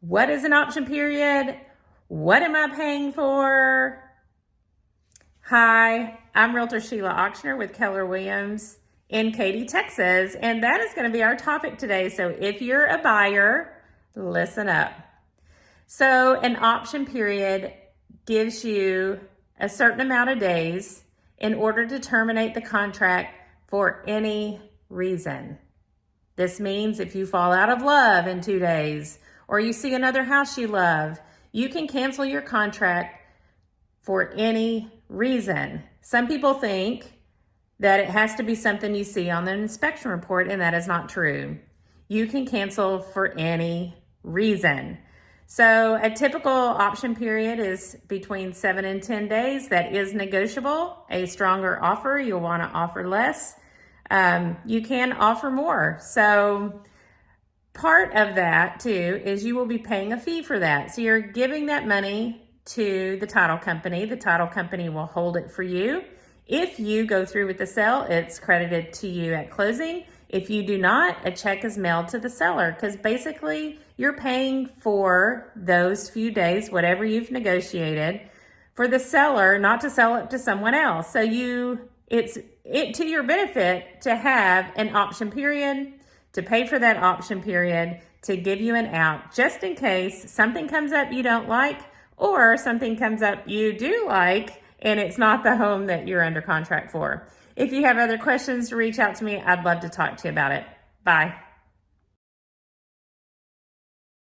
What is an option period? What am I paying for? Hi, I'm Realtor Sheila Ochsner with Keller Williams in Katy, Texas, and that is going to be our topic today. So if you're a buyer, listen up. So an option period gives you a certain amount of days in order to terminate the contract for any reason. This means if you fall out of love in 2 days or you see another house you love, you can cancel your contract for any reason. Some people think that it has to be something you see on the inspection report, and that is not true. You can cancel for any reason. So a typical option period is between 7 and 10 days. That is negotiable. A stronger offer, you'll want to offer less. You can offer more. So part of that too is you will be paying a fee for that. So you're giving that money to the title company. The title company will hold it for you. If you go through with the sale, it's credited to you at closing. If you do not, a check is mailed to the seller, because basically you're paying for those few days, whatever you've negotiated, for the seller not to sell it to someone else. So it's to your benefit to have an option period, to pay for that option period, to give you an out just in case something comes up you don't like, or something comes up you do like, and it's not the home that you're under contract for. If you have other questions, reach out to me. I'd love to talk to you about it. Bye.